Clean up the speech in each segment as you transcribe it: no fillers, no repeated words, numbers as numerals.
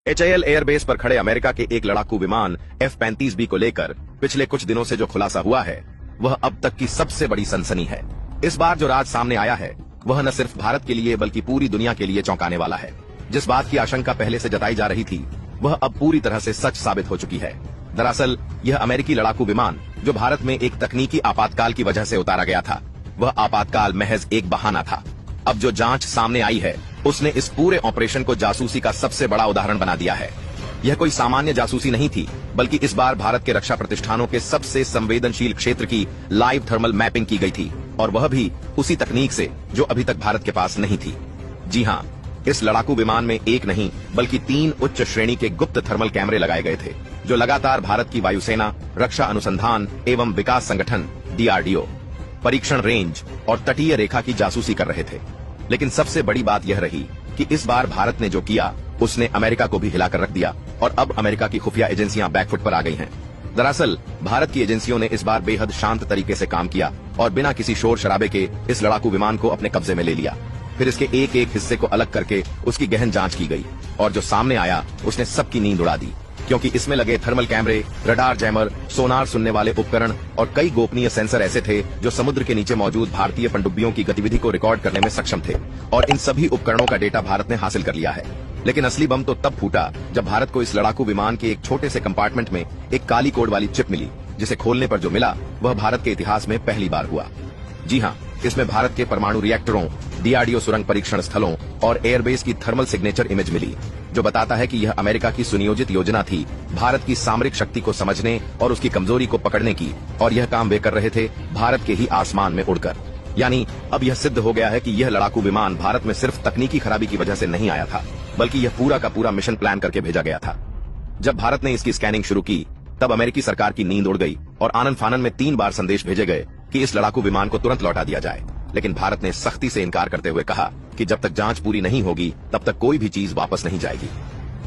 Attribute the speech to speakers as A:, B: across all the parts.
A: HAL airbase पर खड़े America के एक लड़ाकू विमान F-35B को लेकर पिछले कुछ दिनों से जो खुलासा हुआ है वह अब तक की सबसे बड़ी सनसनी है। इस बार जो राज सामने आया है वह न सिर्फ भारत के लिए बल्कि पूरी दुनिया के लिए चौंकाने वाला है। जिस बात की आशंका पहले से जताई जा रही थी वह अब पूरी तरह से सच साबित हो चुकी है। दरअसल यह अमेरिकी लड़ाकू विमान जो भारत में एक तकनीकी आपातकाल की वजह से उतारा गया था, वह आपातकाल महज एक बहाना था। अब जो जांच सामने आई है उसने इस पूरे ऑपरेशन को जासूसी का सबसे बड़ा उदाहरण बना दिया है। यह कोई सामान्य जासूसी नहीं थी, बल्कि इस बार भारत के रक्षा प्रतिष्ठानों के सबसे संवेदनशील क्षेत्र की लाइव थर्मल मैपिंग की गई थी, और वह भी उसी तकनीक से जो अभी तक भारत के पास नहीं थी। जी हाँ, इस लड़ाकू विमान में एक नहीं बल्कि 3 उच्च श्रेणी के गुप्त थर्मल कैमरे लगाए गए थे, जो लगातार भारत की वायुसेना, रक्षा अनुसंधान एवं विकास संगठन DRDO, परीक्षण रेंज और तटीय रेखा की जासूसी कर रहे थे। लेकिन सबसे बड़ी बात यह रही कि इस बार भारत ने जो किया उसने अमेरिका को भी हिलाकर रख दिया, और अब अमेरिका की खुफिया एजेंसियां बैकफुट पर आ गई हैं। दरअसल भारत की एजेंसियों ने इस बार बेहद शांत तरीके से काम किया और बिना किसी शोर शराबे के इस लड़ाकू विमान को अपने कब्जे में ले लिया। फिर इसके एक एक हिस्से को अलग करके उसकी गहन जांच की गई, और जो सामने आया उसने सबकी नींद उड़ा दी, क्योंकि इसमें लगे थर्मल कैमरे, रडार जैमर, सोनार सुनने वाले उपकरण और कई गोपनीय सेंसर ऐसे थे जो समुद्र के नीचे मौजूद भारतीय पनडुब्बियों की गतिविधि को रिकॉर्ड करने में सक्षम थे, और इन सभी उपकरणों का डेटा भारत ने हासिल कर लिया है। लेकिन असली बम तो तब फूटा जब भारत को इस लड़ाकू विमान के एक छोटे से कंपार्टमेंट में एक काली कोड वाली चिप मिली, जिसे खोलने पर जो मिला वह भारत के इतिहास में पहली बार हुआ। जी हाँ, इसमें भारत के परमाणु रिएक्टरों, DRDO सुरंग परीक्षण स्थलों और एयरबेस की थर्मल सिग्नेचर इमेज मिली, जो बताता है कि यह अमेरिका की सुनियोजित योजना थी भारत की सामरिक शक्ति को समझने और उसकी कमजोरी को पकड़ने की, और यह काम वे कर रहे थे भारत के ही आसमान में उड़कर। यानी अब यह सिद्ध हो गया है कि यह लड़ाकू विमान भारत में सिर्फ तकनीकी खराबी की वजह से नहीं आया था, बल्कि यह पूरा का पूरा मिशन प्लान करके भेजा गया था। जब भारत ने इसकी स्कैनिंग शुरू की तब अमेरिकी सरकार की नींद उड़ गई और आनन फानन में 3 बार संदेश भेजे गए कि इस लड़ाकू विमान को तुरंत लौटा दिया जाए। लेकिन भारत ने सख्ती से इनकार करते हुए कहा कि जब तक जांच पूरी नहीं होगी तब तक कोई भी चीज वापस नहीं जाएगी।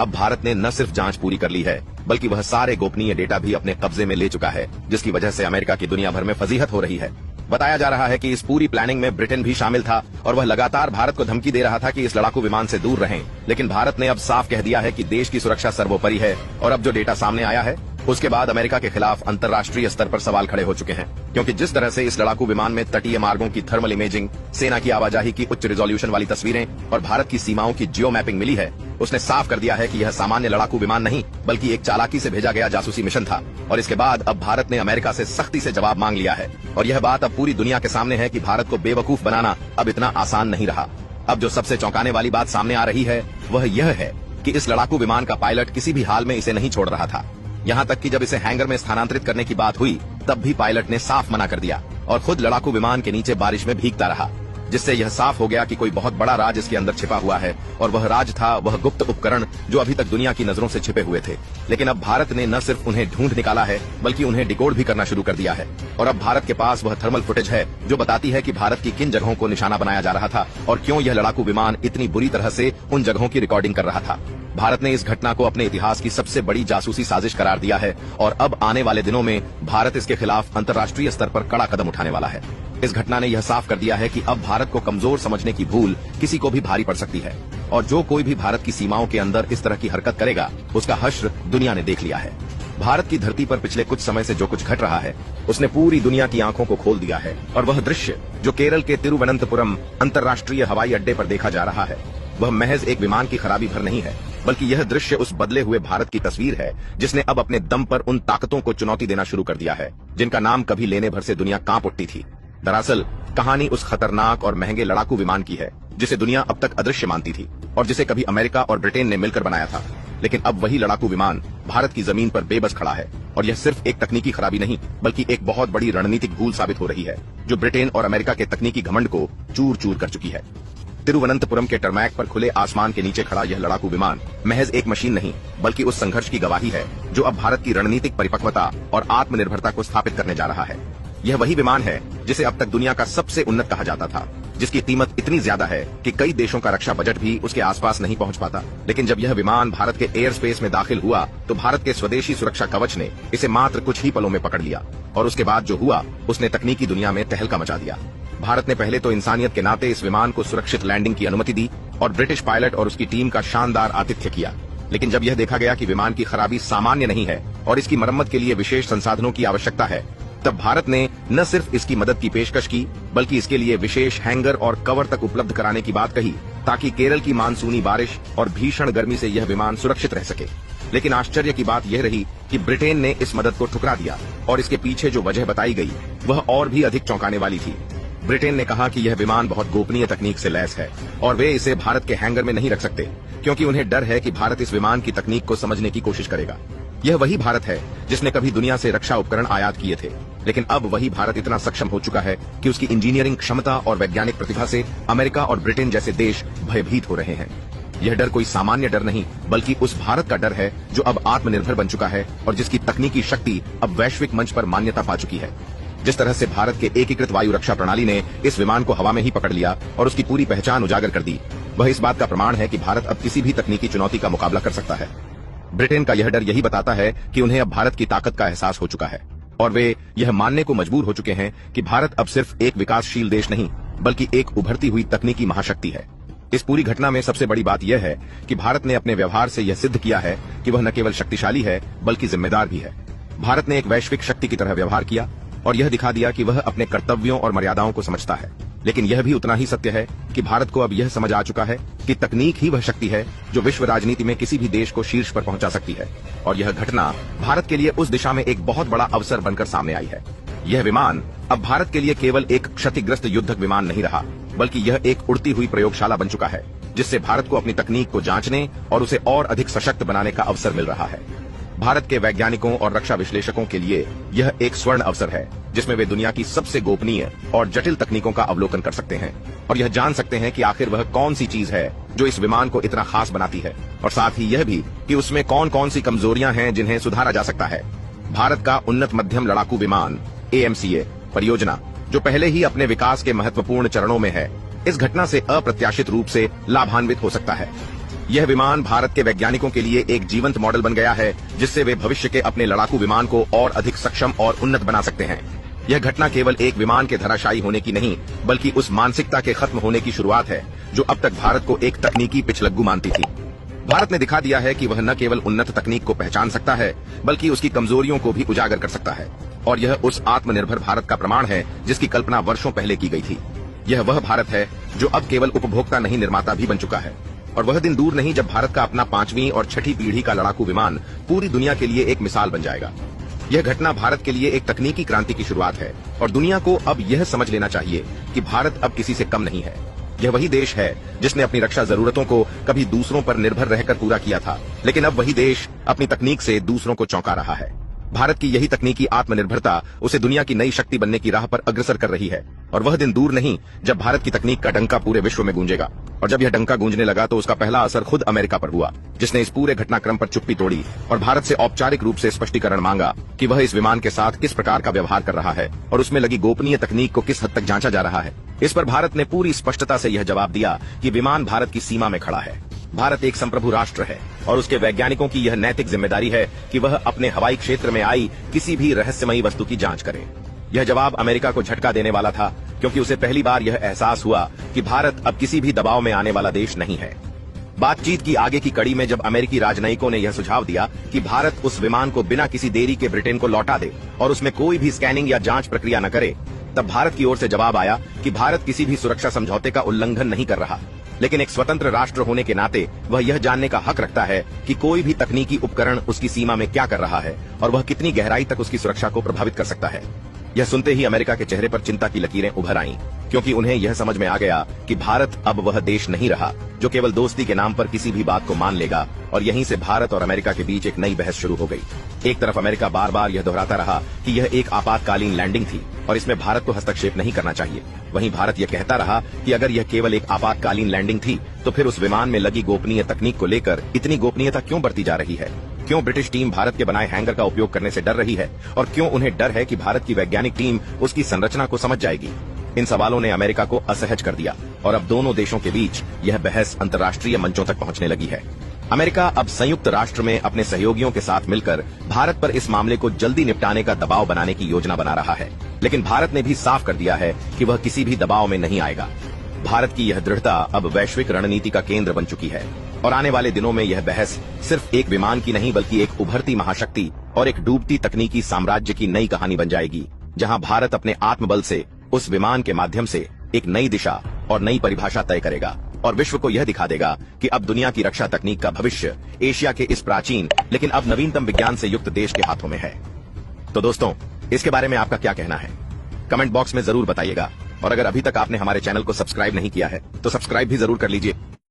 A: अब भारत ने न सिर्फ जांच पूरी कर ली है बल्कि वह सारे गोपनीय डेटा भी अपने कब्जे में ले चुका है, जिसकी वजह से अमेरिका की दुनिया भर में फजीहत हो रही है। बताया जा रहा है कि इस पूरी प्लानिंग में ब्रिटेन भी शामिल था, और वह लगातार भारत को धमकी दे रहा था कि इस लड़ाकू विमान से दूर रहें। लेकिन भारत ने अब साफ कह दिया है कि देश की सुरक्षा सर्वोपरि है, और अब जो डेटा सामने आया है उसके बाद अमेरिका के खिलाफ अंतर्राष्ट्रीय स्तर पर सवाल खड़े हो चुके हैं, क्योंकि जिस तरह से इस लड़ाकू विमान में तटीय मार्गों की थर्मल इमेजिंग, सेना की आवाजाही की उच्च रिजोल्यूशन वाली तस्वीरें और भारत की सीमाओं की जियो मैपिंग मिली है, उसने साफ कर दिया है कि यह सामान्य लड़ाकू विमान नहीं बल्कि एक चालाकी से भेजा गया जासूसी मिशन था। और इसके बाद अब भारत ने अमेरिका से सख्ती से जवाब मांग लिया है, और यह बात अब पूरी दुनिया के सामने है कि भारत को बेवकूफ बनाना अब इतना आसान नहीं रहा। अब जो सबसे चौंकाने वाली बात सामने आ रही है वह यह है कि इस लड़ाकू विमान का पायलट किसी भी हाल में इसे नहीं छोड़ रहा था। यहाँ तक कि जब इसे हैंगर में स्थानांतरित करने की बात हुई तब भी पायलट ने साफ मना कर दिया और खुद लड़ाकू विमान के नीचे बारिश में भीगता रहा, जिससे यह साफ हो गया कि कोई बहुत बड़ा राज इसके अंदर छिपा हुआ है, और वह राज था वह गुप्त उपकरण जो अभी तक दुनिया की नजरों से छिपे हुए थे। लेकिन अब भारत ने न सिर्फ उन्हें ढूंढ निकाला है बल्कि उन्हें डिकोड भी करना शुरू कर दिया है, और अब भारत के पास वह थर्मल फुटेज है जो बताती है कि भारत की किन जगहों को निशाना बनाया जा रहा था और क्यों यह लड़ाकू विमान इतनी बुरी तरह से उन जगहों की रिकॉर्डिंग कर रहा था। भारत ने इस घटना को अपने इतिहास की सबसे बड़ी जासूसी साजिश करार दिया है, और अब आने वाले दिनों में भारत इसके खिलाफ अंतर्राष्ट्रीय स्तर पर कड़ा कदम उठाने वाला है। इस घटना ने यह साफ कर दिया है कि अब भारत को कमजोर समझने की भूल किसी को भी भारी पड़ सकती है, और जो कोई भी भारत की सीमाओं के अंदर इस तरह की हरकत करेगा उसका हश्र दुनिया ने देख लिया है। भारत की धरती पर पिछले कुछ समय से जो कुछ घट रहा है उसने पूरी दुनिया की आंखों को खोल दिया है, और वह दृश्य जो केरल के तिरुवनंतपुरम अंतर्राष्ट्रीय हवाई अड्डे पर देखा जा रहा है वह महज एक विमान की खराबी भर नहीं है, बल्कि यह दृश्य उस बदले हुए भारत की तस्वीर है जिसने अब अपने दम पर उन ताकतों को चुनौती देना शुरू कर दिया है जिनका नाम कभी लेने भर से दुनिया कांप उठती थी। दरअसल कहानी उस खतरनाक और महंगे लड़ाकू विमान की है जिसे दुनिया अब तक अदृश्य मानती थी और जिसे कभी अमेरिका और ब्रिटेन ने मिलकर बनाया था। लेकिन अब वही लड़ाकू विमान भारत की जमीन पर बेबस खड़ा है, और यह सिर्फ एक तकनीकी खराबी नहीं बल्कि एक बहुत बड़ी रणनीतिक भूल साबित हो रही है जो ब्रिटेन और अमेरिका के तकनीकी घमंड को चूर चूर कर चुकी है। तिरुवनंतपुरम के टरमैक पर खुले आसमान के नीचे खड़ा यह लड़ाकू विमान महज एक मशीन नहीं बल्कि उस संघर्ष की गवाही है जो अब भारत की रणनीतिक परिपक्वता और आत्मनिर्भरता को स्थापित करने जा रहा है। यह वही विमान है जिसे अब तक दुनिया का सबसे उन्नत कहा जाता था, जिसकी कीमत इतनी ज्यादा है कि कई देशों का रक्षा बजट भी उसके आसपास नहीं पहुंच पाता। लेकिन जब यह विमान भारत के एयर स्पेस में दाखिल हुआ तो भारत के स्वदेशी सुरक्षा कवच ने इसे मात्र कुछ ही पलों में पकड़ लिया, और उसके बाद जो हुआ उसने तकनीकी दुनिया में तहलका मचा दिया। भारत ने पहले तो इंसानियत के नाते इस विमान को सुरक्षित लैंडिंग की अनुमति दी और ब्रिटिश पायलट और उसकी टीम का शानदार आतिथ्य किया। लेकिन जब यह देखा गया कि विमान की खराबी सामान्य नहीं है और इसकी मरम्मत के लिए विशेष संसाधनों की आवश्यकता है, तब भारत ने न सिर्फ इसकी मदद की पेशकश की, बल्कि इसके लिए विशेष हैंगर और कवर तक उपलब्ध कराने की बात कही, ताकि केरल की मानसूनी बारिश और भीषण गर्मी से यह विमान सुरक्षित रह सके। लेकिन आश्चर्य की बात यह रही कि ब्रिटेन ने इस मदद को ठुकरा दिया और इसके पीछे जो वजह बताई गई वह और भी अधिक चौंकाने वाली थी। ब्रिटेन ने कहा कि यह विमान बहुत गोपनीय तकनीक से लैस है और वे इसे भारत के हैंगर में नहीं रख सकते, क्योंकि उन्हें डर है कि भारत इस विमान की तकनीक को समझने की कोशिश करेगा। यह वही भारत है जिसने कभी दुनिया से रक्षा उपकरण आयात किए थे, लेकिन अब वही भारत इतना सक्षम हो चुका है कि उसकी इंजीनियरिंग क्षमता और वैज्ञानिक प्रतिभा से अमेरिका और ब्रिटेन जैसे देश भयभीत हो रहे हैं। यह डर कोई सामान्य डर नहीं, बल्कि उस भारत का डर है जो अब आत्मनिर्भर बन चुका है और जिसकी तकनीकी शक्ति अब वैश्विक मंच पर मान्यता पा चुकी है। जिस तरह से भारत के एकीकृत वायु रक्षा प्रणाली ने इस विमान को हवा में ही पकड़ लिया और उसकी पूरी पहचान उजागर कर दी, वह इस बात का प्रमाण है कि भारत अब किसी भी तकनीकी चुनौती का मुकाबला कर सकता है। ब्रिटेन का यह डर यही बताता है कि उन्हें अब भारत की ताकत का एहसास हो चुका है और वे यह मानने को मजबूर हो चुके हैं कि भारत अब सिर्फ एक विकासशील देश नहीं, बल्कि एक उभरती हुई तकनीकी महाशक्ति है। इस पूरी घटना में सबसे बड़ी बात यह है कि भारत ने अपने व्यवहार से यह सिद्ध किया है कि वह न केवल शक्तिशाली है, बल्कि जिम्मेदार भी है। भारत ने एक वैश्विक शक्ति की तरह व्यवहार किया और यह दिखा दिया कि वह अपने कर्तव्यों और मर्यादाओं को समझता है। लेकिन यह भी उतना ही सत्य है कि भारत को अब यह समझ आ चुका है कि तकनीक ही वह शक्ति है जो विश्व राजनीति में किसी भी देश को शीर्ष पर पहुंचा सकती है। और यह घटना भारत के लिए उस दिशा में एक बहुत बड़ा अवसर बनकर सामने आई है। यह विमान अब भारत के लिए केवल एक क्षतिग्रस्त युद्धक विमान नहीं रहा, बल्कि यह एक उड़ती हुई प्रयोगशाला बन चुका है, जिससे भारत को अपनी तकनीक को जांचने और उसे और अधिक सशक्त बनाने का अवसर मिल रहा है। भारत के वैज्ञानिकों और रक्षा विश्लेषकों के लिए यह एक स्वर्ण अवसर है, जिसमें वे दुनिया की सबसे गोपनीय और जटिल तकनीकों का अवलोकन कर सकते हैं और यह जान सकते हैं कि आखिर वह कौन सी चीज है जो इस विमान को इतना खास बनाती है, और साथ ही यह भी कि उसमें कौन कौन सी कमजोरियां हैं जिन्हें सुधारा जा सकता है। भारत का उन्नत मध्यम लड़ाकू विमान AMCA परियोजना, जो पहले ही अपने विकास के महत्वपूर्ण चरणों में है, इस घटना से अप्रत्याशित रूप से लाभान्वित हो सकता है। यह विमान भारत के वैज्ञानिकों के लिए एक जीवंत मॉडल बन गया है, जिससे वे भविष्य के अपने लड़ाकू विमान को और अधिक सक्षम और उन्नत बना सकते हैं। यह घटना केवल एक विमान के धराशायी होने की नहीं, बल्कि उस मानसिकता के खत्म होने की शुरुआत है जो अब तक भारत को एक तकनीकी पिछलग्गू मानती थी। भारत ने दिखा दिया है कि वह न केवल उन्नत तकनीक को पहचान सकता है, बल्कि उसकी कमजोरियों को भी उजागर कर सकता है। और यह उस आत्मनिर्भर भारत का प्रमाण है जिसकी कल्पना वर्षों पहले की गई थी। यह वह भारत है जो अब केवल उपभोक्ता नहीं, निर्माता भी बन चुका है। और वह दिन दूर नहीं जब भारत का अपना 5वीं और 6ठी पीढ़ी का लड़ाकू विमान पूरी दुनिया के लिए एक मिसाल बन जाएगा। यह घटना भारत के लिए एक तकनीकी क्रांति की शुरुआत है और दुनिया को अब यह समझ लेना चाहिए कि भारत अब किसी से कम नहीं है। यह वही देश है जिसने अपनी रक्षा जरूरतों को कभी दूसरों पर निर्भर रहकर पूरा किया था, लेकिन अब वही देश अपनी तकनीक से दूसरों को चौंका रहा है। भारत की यही तकनीकी आत्मनिर्भरता उसे दुनिया की नई शक्ति बनने की राह पर अग्रसर कर रही है और वह दिन दूर नहीं जब भारत की तकनीक का डंका पूरे विश्व में गूंजेगा। और जब यह डंका गूंजने लगा तो उसका पहला असर खुद अमेरिका पर हुआ, जिसने इस पूरे घटनाक्रम पर चुप्पी तोड़ी और भारत से औपचारिक रूप से स्पष्टीकरण मांगा कि वह इस विमान के साथ किस प्रकार का व्यवहार कर रहा है और उसमें लगी गोपनीय तकनीक को किस हद तक जांचा जा रहा है। इस पर भारत ने पूरी स्पष्टता से यह जवाब दिया कि विमान भारत की सीमा में खड़ा है। भारत एक संप्रभु राष्ट्र है और उसके वैज्ञानिकों की यह नैतिक जिम्मेदारी है कि वह अपने हवाई क्षेत्र में आई किसी भी रहस्यमयी वस्तु की जांच करे। यह जवाब अमेरिका को झटका देने वाला था, क्योंकि उसे पहली बार यह एहसास हुआ कि भारत अब किसी भी दबाव में आने वाला देश नहीं है। बातचीत की आगे की कड़ी में जब अमेरिकी राजनयिकों ने यह सुझाव दिया कि भारत उस विमान को बिना किसी देरी के ब्रिटेन को लौटा दे और उसमें कोई भी स्कैनिंग या जांच प्रक्रिया न करे, तब भारत की ओर से जवाब आया कि भारत किसी भी सुरक्षा समझौते का उल्लंघन नहीं कर रहा, लेकिन एक स्वतंत्र राष्ट्र होने के नाते वह यह जानने का हक रखता है कि कोई भी तकनीकी उपकरण उसकी सीमा में क्या कर रहा है और वह कितनी गहराई तक उसकी सुरक्षा को प्रभावित कर सकता है। यह सुनते ही अमेरिका के चेहरे पर चिंता की लकीरें उभर आईं, क्योंकि उन्हें यह समझ में आ गया कि भारत अब वह देश नहीं रहा जो केवल दोस्ती के नाम पर किसी भी बात को मान लेगा। और यहीं से भारत और अमेरिका के बीच एक नई बहस शुरू हो गई। एक तरफ अमेरिका बार बार यह दोहराता रहा कि यह एक आपातकालीन लैंडिंग थी और इसमें भारत को हस्तक्षेप नहीं करना चाहिए। वहीं भारत यह कहता रहा कि अगर यह केवल एक आपातकालीन लैंडिंग थी तो फिर उस विमान में लगी गोपनीय तकनीक को लेकर इतनी गोपनीयता क्यों बरती जा रही है? क्यों ब्रिटिश टीम भारत के बनाए हैंगर का उपयोग करने से डर रही है और क्यों उन्हें डर है कि भारत की वैज्ञानिक टीम उसकी संरचना को समझ जाएगी? इन सवालों ने अमेरिका को असहज कर दिया और अब दोनों देशों के बीच यह बहस अंतर्राष्ट्रीय मंचों तक पहुंचने लगी है। अमेरिका अब संयुक्त राष्ट्र में अपने सहयोगियों के साथ मिलकर भारत पर इस मामले को जल्दी निपटाने का दबाव बनाने की योजना बना रहा है, लेकिन भारत ने भी साफ कर दिया है कि वह किसी भी दबाव में नहीं आएगा। भारत की यह दृढ़ता अब वैश्विक रणनीति का केंद्र बन चुकी है और आने वाले दिनों में यह बहस सिर्फ एक विमान की नहीं बल्कि एक उभरती महाशक्ति और एक डूबती तकनीकी साम्राज्य की नई कहानी बन जाएगी, जहां भारत अपने आत्मबल से उस विमान के माध्यम से एक नई दिशा और नई परिभाषा तय करेगा और विश्व को यह दिखा देगा कि अब दुनिया की रक्षा तकनीक का भविष्य एशिया के इस प्राचीन लेकिन अब नवीनतम विज्ञान से युक्त देश के हाथों में है। तो दोस्तों, इसके बारे में आपका क्या कहना है? कमेंट बॉक्स में जरूर बताइएगा और अगर अभी तक आपने हमारे चैनल को सब्सक्राइब नहीं किया है तो सब्सक्राइब भी जरूर कर लीजिए।